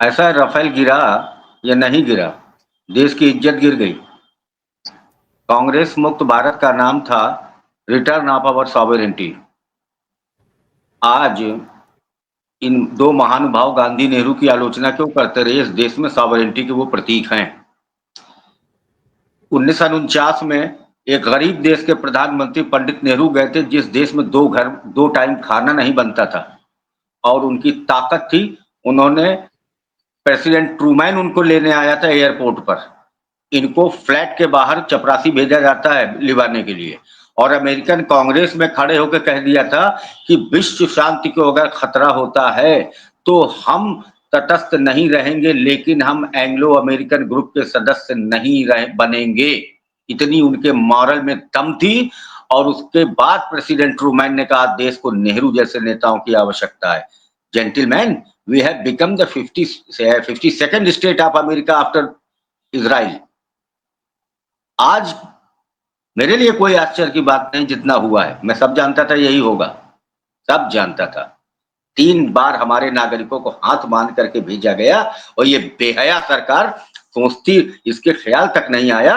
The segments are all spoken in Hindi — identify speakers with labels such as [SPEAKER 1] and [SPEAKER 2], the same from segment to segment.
[SPEAKER 1] ऐसा राफेल गिरा या नहीं गिरा, देश की इज्जत गिर गई। कांग्रेस मुक्त भारत का नाम था रिटर्न ऑफ आवर सॉवरेनिटी। आज इन दो महानुभाव गांधी नेहरू की आलोचना क्यों करते रहे? इस देश में सॉवरेनिटी के वो प्रतीक हैं। 1949 में एक गरीब देश के प्रधानमंत्री पंडित नेहरू गए थे, जिस देश में दो टाइम खाना नहीं बनता था और उनकी ताकत थी। उन्होंने प्रेसिडेंट ट्रूमैन उनको लेने आया था एयरपोर्ट पर। इनको फ्लैट के बाहर चपरासी भेजा जाता है लिवाने के लिए, और अमेरिकन कांग्रेस में खड़े होकर कह दिया था कि विश्व शांति को अगर खतरा होता है तो हम तटस्थ नहीं रहेंगे, लेकिन हम एंग्लो अमेरिकन ग्रुप के सदस्य नहीं बनेंगे। इतनी उनके मॉरल में दम थी। और उसके बाद प्रेसिडेंट ट्रूमैन ने कहा देश को नेहरू जैसे नेताओं की आवश्यकता है। Gentleman, we have become the 52nd state of America after Israel. आज मेरे लिए कोई आश्चर्य की बात नहीं जितना हुआ है। मैं सब जानता था यही होगा, सब जानता था। 3 बार हमारे नागरिकों को हाथ बांध करके भेजा गया और ये बेहया सरकार सोचती इसके ख्याल तक नहीं आया।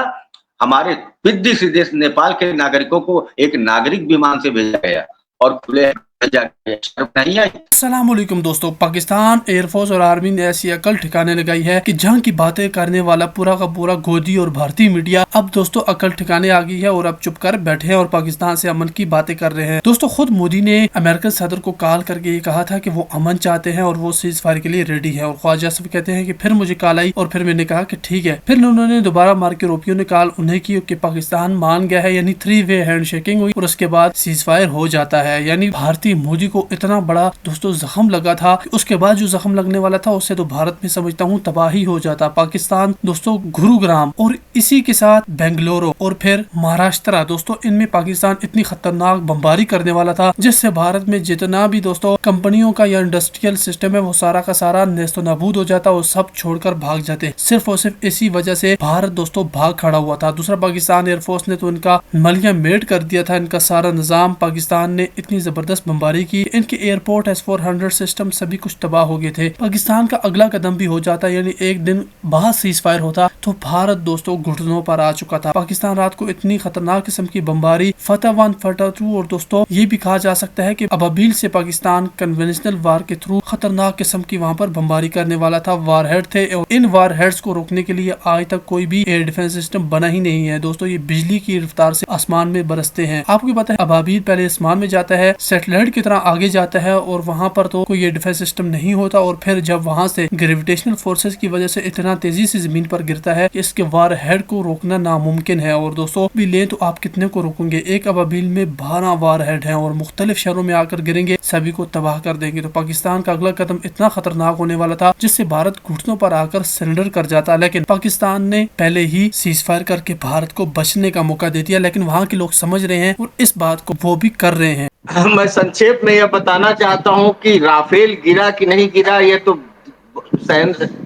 [SPEAKER 1] हमारे विदेशी देश नेपाल के नागरिकों को एक नागरिक विमान से भेजा गया और खुले भेजा गया। शर्म नहीं आई?
[SPEAKER 2] अस्सलामुअलैकुम दोस्तों, पाकिस्तान एयरफोर्स और आर्मी ने ऐसी अकल ठिकाने लगाई है कि जहां की बातें करने वाला पूरा का पूरा गोदी और भारतीय मीडिया अब दोस्तों अकल ठिकाने आ गई है और अब चुप कर बैठे हैं और पाकिस्तान से अमन की बातें कर रहे हैं। दोस्तों खुद मोदी ने अमेरिकन सदर को कॉल करके ये कहा था कि वो अमन चाहते हैं और वो सीज फायर के लिए रेडी है। और ख्वाजा आसिफ कहते हैं कि फिर मुझे कॉल आई और फिर मैंने कहा कि ठीक है। फिर उन्होंने दोबारा मार के रोपियों ने कॉल उन्हें की कि पाकिस्तान मान गया है, यानी 3 वे हैंड शेकिंग हुई और उसके बाद सीज फायर हो जाता है। यानी भारतीय मोदी को इतना बड़ा दोस्तों जख्म लगा था कि उसके बाद जो जख्म लगने वाला था उससे तो भारत में समझता हूँ तबाही हो जाता। पाकिस्तान दोस्तों गुरुग्राम और इसी के साथ बेंगलुरु और फिर महाराष्ट्र दोस्तों, इनमें पाकिस्तान इतनी खतरनाक बमबारी करने वाला था जिससे भारत में जितना भी दोस्तों कंपनियों का या इंडस्ट्रियल सिस्टम है वो सारा का सारा नेस्तो नाबूद हो जाता और सब छोड़कर भाग जाते। सिर्फ और सिर्फ इसी वजह से भारत दोस्तों भाग खड़ा हुआ था। दूसरा, पाकिस्तान एयरफोर्स ने तो इनका मलिया मेट कर दिया था, इनका सारा निजाम। पाकिस्तान ने इतनी जबरदस्त बमबारी की, इनके एयरपोर्ट S-400 सिस्टम सभी कुछ तबाह हो गए थे। पाकिस्तान का अगला कदम भी हो जाता, यानी एक दिन बाद सीज फायर होता तो भारत दोस्तों घुटनों पर आ चुका था। पाकिस्तान रात को इतनी खतरनाक किस्म की बमबारी फतह 1 फतह 2 और दोस्तों ये भी कहा जा सकता है कि अबाबील से पाकिस्तान कन्वेंशनल वार के थ्रू खतरनाक किस्म की वहाँ पर बमबारी करने वाला था। वारहेड थे और इन वारहेड्स को रोकने के लिए आज तक कोई भी एयर डिफेंस सिस्टम बना ही नहीं है। दोस्तों ये बिजली की रफ्तार से आसमान में बरसते हैं। आपको पता है अबाबील पहले आसमान में जाता है, सैटेलाइट की तरह आगे जाता है और वहाँ पर तो कोई एयर डिफेंस सिस्टम नहीं होता और फिर जब वहाँ से ग्रेविटेशनल फोर्सेस की वजह से इतना तेजी से जमीन पर गिरता है कि इसके वारहेड को रोकना नामुमकिन है। और दोस्तों भी ले तो आप कितने को रोकेंगे? एक अबाबील में 12 वारहेड हैं और मुख्तलिफ शहरों में आकर गिरेंगे, सभी को तबाह कर देंगे। तो पाकिस्तान का अगला कदम इतना खतरनाक होने वाला था जिससे भारत घुटनों पर आकर सरेंडर कर जाता, लेकिन पाकिस्तान ने पहले ही सीज फायर करके भारत को बचने का मौका दे दिया। लेकिन वहाँ के लोग समझ रहे हैं और इस बात को वो भी कर रहे हैं।
[SPEAKER 3] मैं संक्षेप में यह बताना चाहता हूं कि राफेल गिरा कि नहीं गिरा ये तो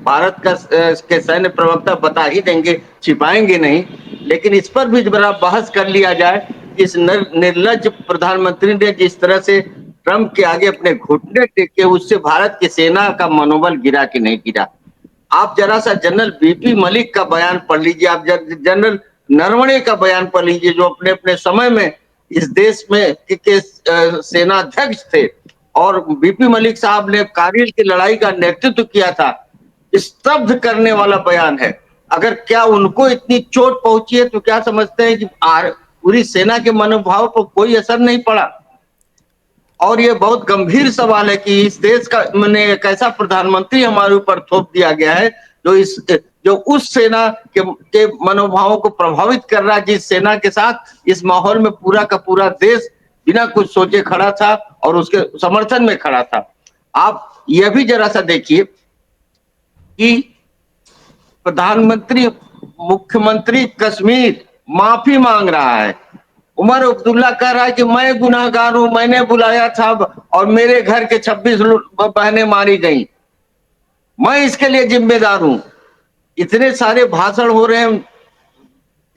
[SPEAKER 3] भारत का के सैन्य प्रवक्ता बता ही देंगे, छिपाएंगे नहीं। लेकिन इस पर भी जरा बहस कर लिया जाए। इस निर्लज्ज प्रधानमंत्री ने जिस तरह से ट्रंप के आगे अपने घुटने टेके, उससे भारत की सेना का मनोबल गिरा कि नहीं गिरा। आप जरा सा जनरल बीपी मलिक का बयान पढ़ लीजिए, आप जनरल नरवणे का बयान पढ़ लीजिए, जो अपने अपने समय में इस देश में के सेनाध्यक्ष थे और बीपी मलिक साहब ने कारगिल की लड़ाई का नेतृत्व किया था। स्तब्ध करने वाला बयान है। अगर क्या उनको इतनी चोट पहुंची है तो क्या समझते हैं कि पूरी सेना के मनोभाव पर कोई असर नहीं पड़ा? और ये बहुत गंभीर सवाल है कि इस देश का मैंने एक ऐसा प्रधानमंत्री हमारे ऊपर थोप दिया गया है जो उस सेना के मनोभावों को प्रभावित कर रहा है, जिस सेना के साथ इस माहौल में पूरा का पूरा देश बिना कुछ सोचे खड़ा था और उसके समर्थन में खड़ा था। आप यह भी जरा सा देखिए कि प्रधानमंत्री मुख्यमंत्री कश्मीर माफी मांग रहा है। उमर अब्दुल्ला कह रहा है कि मैं गुनाहगार हूं, मैंने बुलाया था और मेरे घर के 26 बहनें मारी गई, मैं इसके लिए जिम्मेदार हूं। इतने सारे भाषण हो रहे हैं,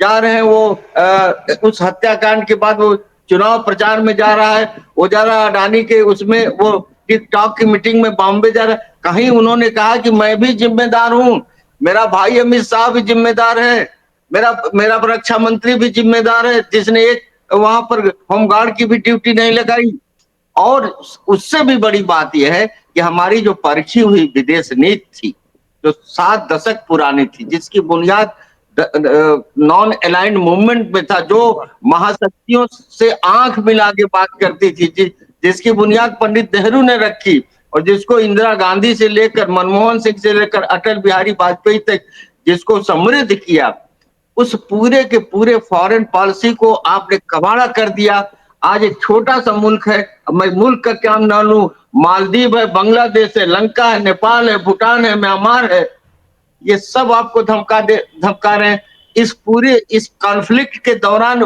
[SPEAKER 3] जा रहे हैं। वो उस हत्याकांड के बाद वो चुनाव प्रचार में जा रहा है, वो जा रहा है अडानी के उसमें, वो टिकटॉक की मीटिंग में बॉम्बे जा रहा है। कहीं उन्होंने कहा कि मैं भी जिम्मेदार हूं, मेरा भाई अमित शाह भी जिम्मेदार है, मेरा मेरा रक्षा मंत्री भी जिम्मेदार है, जिसने एक वहां पर होमगार्ड की भी ड्यूटी नहीं लगाई। और उससे भी बड़ी बात यह है कि हमारी जो परखी हुई विदेश नीति थी, जो 7 दशक पुरानी थी, जिसकी बुनियाद नॉन अलाइंड मूवमेंट में था, जो महाशक्तियों से आंख मिला के बात करती थी, जिसकी बुनियाद पंडित नेहरू ने रखी, और जिसको इंदिरा गांधी से लेकर मनमोहन सिंह से लेकर अटल बिहारी वाजपेयी तक जिसको समृद्ध किया, उस पूरे के पूरे फॉरेन पॉलिसी को आपने कबाड़ा कर दिया। आज एक छोटा सा मुल्क है, मैं मुल्क का क्या ना लूं, मालदीव है, बांग्लादेश है, लंका है, नेपाल है, भूटान है, म्यांमार है, ये सब आपको धमका रहे हैं। इस कॉन्फ्लिक्ट के दौरान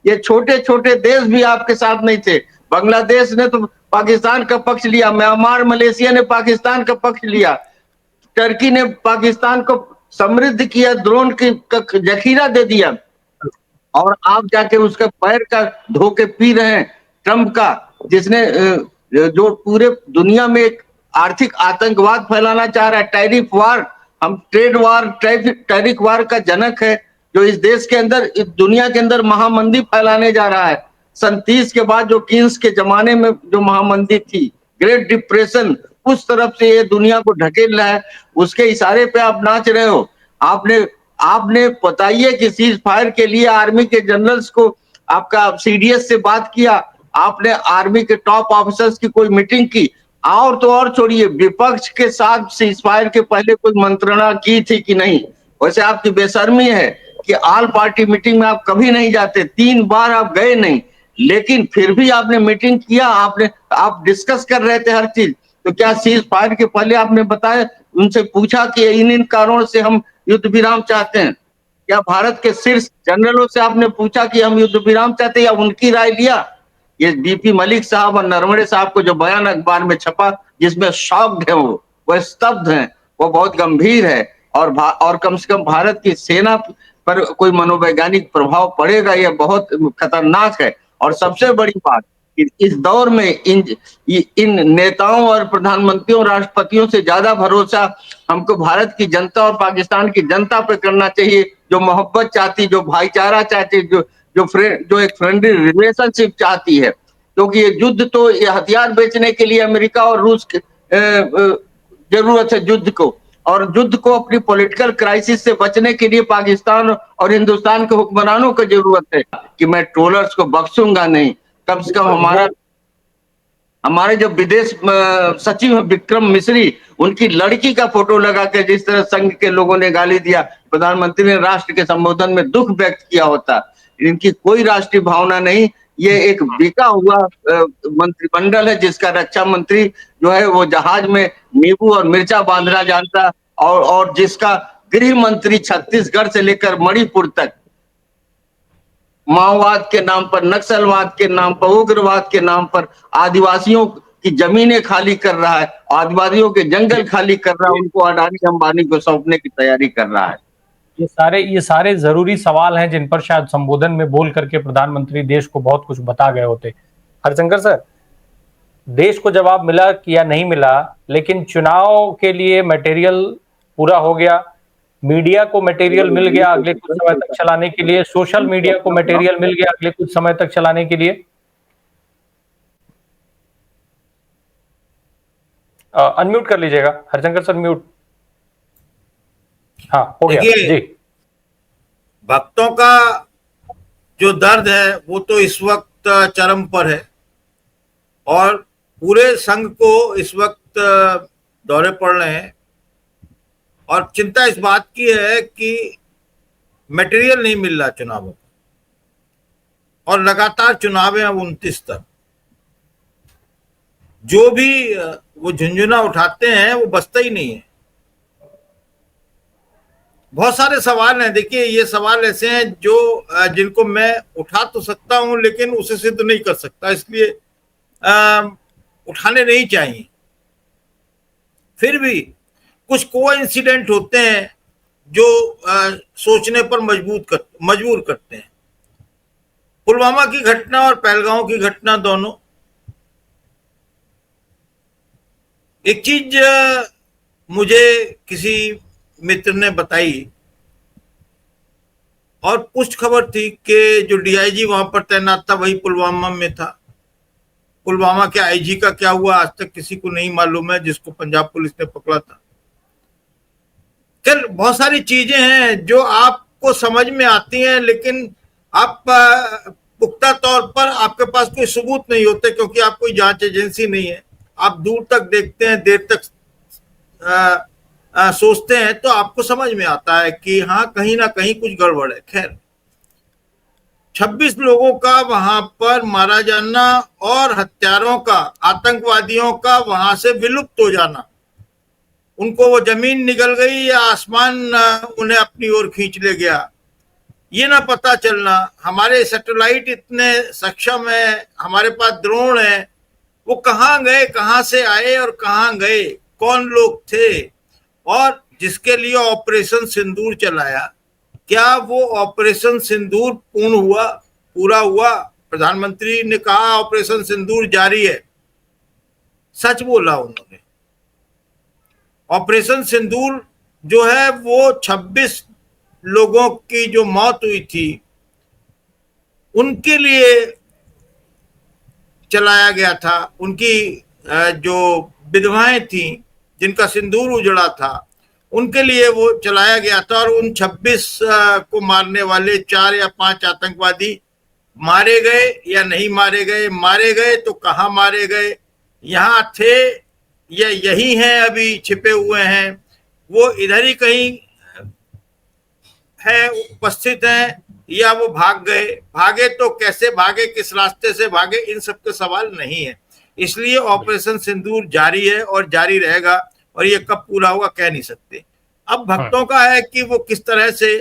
[SPEAKER 3] ये छोटे छोटे देश भी आपके साथ नहीं थे। बांग्लादेश ने तो पाकिस्तान का पक्ष लिया, म्यांमार मलेशिया ने पाकिस्तान का पक्ष लिया, टर्की ने पाकिस्तान को समृद्ध किया, ड्रोन की जखीरा दे दिया, और आप जाके उसका पैर का धो के पी रहे हैं ट्रंप का, जिसने जो पूरे दुनिया में एक आर्थिक आतंकवाद फैलाना चाह रहा है, टैरिफ वार, हम ट्रेड वार, टैरिफ वार का जनक है, जो इस देश के अंदर, इस दुनिया के अंदर महामंदी फैलाने जा रहा है। सन 30 के बाद जो कीन्स के जमाने में जो महामंदी थी, ग्रेट डिप्रेशन, उस तरफ से ये दुनिया को ढकेल रहा है, उसके इशारे पे आप नाच रहे हो। आपने बताइए कि सीज फायर के लिए आर्मी के जनरल्स को आपका सीडीएस से बात किया, आपने आर्मी के टॉप ऑफिसर्स की कोई मीटिंग की, और तो और छोड़िए, विपक्ष के साथ सीज फायर के पहले कोई मंत्रणा की थी कि नहीं? वैसे आपकी बेशर्मी है कि ऑल पार्टी मीटिंग में आप कभी नहीं जाते, 3 बार आप गए नहीं, लेकिन फिर भी आपने मीटिंग किया, आप डिस्कस कर रहे थे हर चीज। तो क्या सीज फायर के पहले आपने बताया, उनसे पूछा कि इन कारणों से हम युद्ध विराम चाहते हैं? क्या भारत के शीर्ष जनरलों से आपने पूछा कि हम युद्ध विराम चाहते हैं, या उनकी राय लिया? ये बीपी मलिक साहब और नरवणे साहब को जो बयान अखबार में छपा, जिसमें शॉक्ड है, वो स्तब्ध हैं, वो बहुत गंभीर है, और कम से कम भारत की सेना पर कोई मनोवैज्ञानिक प्रभाव पड़ेगा, यह बहुत खतरनाक है। और सबसे बड़ी बात, इस दौर में इन नेताओं और प्रधानमंत्रियों, राष्ट्रपतियों से ज्यादा भरोसा हमको भारत की जनता और पाकिस्तान की जनता पे करना चाहिए, जो मोहब्बत चाहती, जो भाईचारा चाहती, जो एक फ्रेंडली रिलेशनशिप चाहती है। क्योंकि ये युद्ध तो, ये हथियार बेचने के लिए अमेरिका और रूस की जरूरत है युद्ध को, और युद्ध को अपनी पॉलिटिकल क्राइसिस से बचने के लिए पाकिस्तान और हिंदुस्तान के हुक्मरानों को जरूरत है कि मैं ट्रोलर्स को बख्शूंगा नहीं। कम से कम हमारे जो विदेश सचिव है विक्रम मिश्री, उनकी लड़की का फोटो लगा के जिस तरह संघ के लोगों ने गाली दिया, प्रधानमंत्री ने राष्ट्र के संबोधन में दुख व्यक्त किया होता। इनकी कोई राष्ट्रीय भावना नहीं, ये एक बिका हुआ मंत्रिमंडल है, जिसका रक्षा मंत्री जो है वो जहाज में नींबू और मिर्चा बांधना जानता, और जिसका गृह मंत्री छत्तीसगढ़ से लेकर मणिपुर तक माओवाद के नाम पर, नक्सलवाद के नाम पर, उग्रवाद के नाम पर आदिवासियों की जमीनें खाली कर रहा है, आदिवासियों के जंगल खाली कर रहा है, उनको अडानी अंबानी को सौंपने की तैयारी कर रहा है।
[SPEAKER 4] ये सारे जरूरी सवाल हैं जिन पर शायद संबोधन में बोल करके प्रधानमंत्री देश को बहुत कुछ बता गए होते। हरिशंकर सर, देश को जवाब मिला या नहीं मिला, लेकिन चुनाव के लिए मटेरियल पूरा हो गया, मीडिया को मटेरियल मिल गया अगले कुछ समय तक चलाने के लिए, सोशल मीडिया को मटेरियल मिल गया अगले कुछ समय तक चलाने के लिए। अनम्यूट कर लीजिएगा हरिशंकर सर, म्यूट। हाँ, हो गया जी।
[SPEAKER 5] भक्तों का जो दर्द है वो तो इस वक्त चरम पर है, और पूरे संघ को इस वक्त दौरे पड़ रहे हैं, और चिंता इस बात की है कि मटेरियल नहीं मिल रहा चुनावों का, और लगातार चुनाव है 29 तक। जो भी वो झुंझुना उठाते हैं वो बचता ही नहीं है। बहुत सारे सवाल हैं, देखिए ये सवाल ऐसे हैं जो जिनको मैं उठा तो सकता हूं लेकिन उसे सिद्ध नहीं कर सकता, इसलिए उठाने नहीं चाहिए। फिर भी कुछ कोइंसिडेंट होते हैं जो सोचने पर मजबूर करते हैं। पुलवामा की घटना और पहलगांव की घटना दोनों एक चीज मुझे किसी मित्र ने बताई और पुष्ट खबर थी कि जो डीआईजी वहां पर तैनात था वही पुलवामा में था। पुलवामा के आईजी का क्या हुआ आज तक किसी को नहीं मालूम है, जिसको पंजाब पुलिस ने पकड़ा था। खैर बहुत सारी चीजें हैं जो आपको समझ में आती हैं, लेकिन आप पुख्ता तौर पर आपके पास कोई सबूत नहीं होते, क्योंकि आप कोई जांच एजेंसी नहीं है। आप दूर तक देखते हैं, देर तक सोचते हैं, तो आपको समझ में आता है कि हाँ कहीं ना कहीं कुछ गड़बड़ है। खैर 26 लोगों का वहां पर मारा जाना और हत्यारों का, आतंकवादियों का वहां से विलुप्त हो जाना, उनको वो जमीन निगल गई या आसमान उन्हें अपनी ओर खींच ले गया, ये ना पता चलना। हमारे सैटेलाइट इतने सक्षम है, हमारे पास ड्रोन है, वो कहाँ गए, कहाँ से आए और कहाँ गए, कौन लोग थे, और जिसके लिए ऑपरेशन सिंदूर चलाया, क्या वो ऑपरेशन सिंदूर पूरा हुआ? प्रधानमंत्री ने कहा ऑपरेशन सिंदूर जारी है, सच बोला उन्होंने। ऑपरेशन सिंदूर जो है वो 26 लोगों की जो मौत हुई थी उनके लिए चलाया गया था। उनकी जो विधवाएं थी जिनका सिंदूर उजड़ा था, उनके लिए वो चलाया गया था। और उन 26 को मारने वाले 4 या 5 आतंकवादी मारे गए या नहीं मारे गए, मारे गए तो कहाँ मारे गए, यहाँ थे या यही हैं अभी छिपे हुए हैं, वो इधर ही कहीं है, उपस्थित हैं, या वो भाग गए, भागे तो कैसे भागे, किस रास्ते से भागे, इन सब के सवाल नहीं है। इसलिए ऑपरेशन सिंदूर जारी है और जारी रहेगा, और ये कब पूरा होगा कह नहीं सकते। अब भक्तों का है कि वो किस तरह से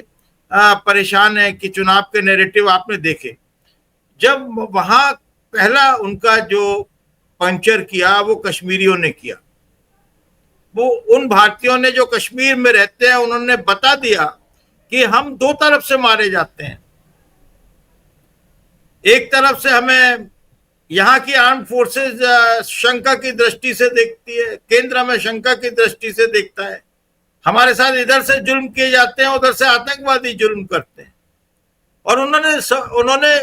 [SPEAKER 5] परेशान है कि चुनाव के नैरेटिव आपने देखे। जब वहां पहला उनका जो पंक्चर किया वो कश्मीरियों ने किया, वो उन भारतीयों ने जो कश्मीर में रहते हैं, उन्होंने बता दिया कि हम 2 तरफ से मारे जाते हैं। एक तरफ से हमें यहाँ की आर्म फोर्सेस शंका की दृष्टि से देखती है, केंद्र में शंका की दृष्टि से देखता है, हमारे साथ इधर से जुल्म किए जाते हैं, उधर से आतंकवादी जुल्म करते हैं। और उन्होंने